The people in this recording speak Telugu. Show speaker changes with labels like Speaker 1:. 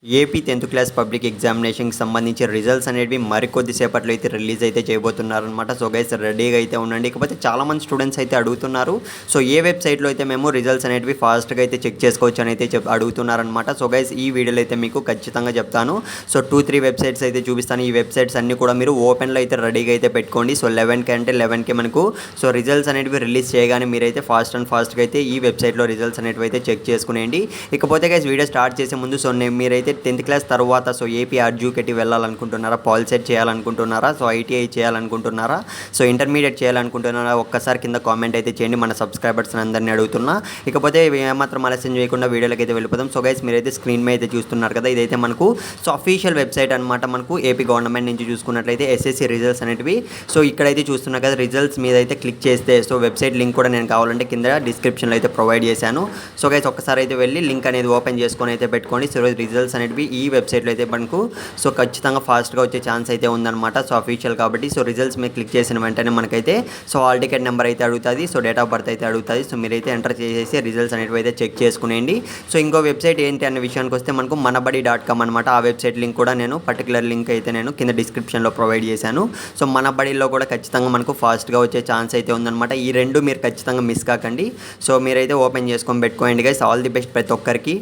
Speaker 1: ఏపీ 10th క్లాస్ పబ్లిక్ ఎగ్జామినేషన్కి సంబంధించి రిజల్ట్స్ అనేవి మరికొద్ది సేపట్లో అయితే రిలీజ్ అయితే చేయబోతున్నారనమాట. సో గైస్ రెడీగా అయితే ఉండండి. ఇకపోతే చాలామంది స్టూడెంట్స్ అయితే అడుగుతున్నారు. సో ఏ వెబ్సైట్లో అయితే మేము రిజల్ట్స్ అనేవి ఫాస్ట్గా అయితే చెక్ చేసుకోవచ్చు అని అయితే అడుగుతున్నారనమాట. సో గైస్ ఈ వీడియోలో అయితే మీకు ఖచ్చితంగా చెప్తాను. సో 2-3 వెబ్సైట్స్ అయితే చూపిస్తాను. ఈ వెబ్సైట్స్ అన్నీ కూడా మీరు ఓపెన్లో అయితే రెడీగా అయితే పెట్టుకోండి. సో 11కి మనకు సో రిజల్ట్స్ అనేవి రిలీజ్ చేయగానే మీరైతే ఫాస్ట్గా అయితే ఈ వెబ్సైట్లో రిజల్ట్స్ అనేవి అయితే చెక్ చేసుకునేయండి. ఇకపోతే గైస్ వీడియో స్టార్ట్ చేసే ముందు సో మీరైతే 10th క్లాస్ తర్వాత సో ఏపీ ఎడ్యుకేటివ్ వెళ్ళాలనుకుంటున్నారా, పాలిసెట్ చేయాలనుకుంటున్నారా, సో ఐటీఐ చేయాలనుకుంటున్నారా, సో ఇంటర్మీడియట్ చేయాలనుకుంటున్నారా, ఒక్కసారి కింద కామెంట్ అయితే చేయండి. మన సబ్స్క్రైబర్స్ అందరినీ అడుగుతున్నా. ఇకపోతే ఏమాత్రం ఆలస్యం చేయకుండా వీడియోలోకి అయితే వెళ్ళిపోదాం. సో గైస్ మీరైతే స్క్రీన్ మీద అయితే చూస్తున్నారు కదా, ఇదైతే మనకు సో అఫీషియల్ వెబ్సైట్ అనమాట. మనకు ఏపీ గవర్నమెంట్ నుంచి చూసుకున్నట్లయితే ఎస్ఎస్సి రిజల్ట్స్ అనేటివి సో ఇక్కడైతే చూస్తున్నారు కదా, రిజల్ట్స్ మీద అయితే క్లిక్ చేస్తే సో వెబ్సైట్ లింక్ కూడా నేను కావాలంటే కింద డిస్క్రిప్షన్లో అయితే ప్రొవైడ్ చేశాను. సో గైస్ ఒక్కసారి అయితే వెళ్ళి లింక్ అనేది ఓపెన్ చేసుకొని అయితే పెట్టుకోండి. సో రిజల్ట్స్ అనేవి ఈ వెబ్సైట్లో అయితే మనకు సో ఖచ్చితంగా ఫాస్ట్గా వచ్చే ఛాన్స్ అయితే ఉందన్నమాట. సో అఫీషియల్ కాబట్టి సో రిజల్ట్స్ మీద క్లిక్ చేసిన వెంటనే మనకైతే సో హాల్ టికెట్ నెంబర్ అయితే అడుగుతుంది. సో డేట్ ఆఫ్ బర్త్ అయితే అడుగుతుంది. సో మీరైతే ఎంటర్ చేసేసి రిజల్ట్స్ అనేవి అయితే చెక్ చేసుకునేయండి. సో ఇంకో వెబ్సైట్ ఏంటి అనే విషయానికి వస్తే మనకు మనబడి.com అనమాట. ఆ వెబ్సైట్ లింక్ కూడా నేను పర్టికులర్ లింక్ అయితే నేను కింద డిస్క్రిప్షన్లో ప్రొవైడ్ చేశాను. సో మనబడిలో కూడా ఖచ్చితంగా మనకు ఫాస్ట్గా వచ్చే ఛాన్స్ అయితే ఉందన్నమాట. ఈ రెండు మీరు ఖచ్చితంగా మిస్ కాకండి. సో మీరైతే ఓపెన్ చేసుకొని పెట్టుకోండి గైస్. ఆల్ ది బెస్ట్ ప్రతి ఒక్కరికి.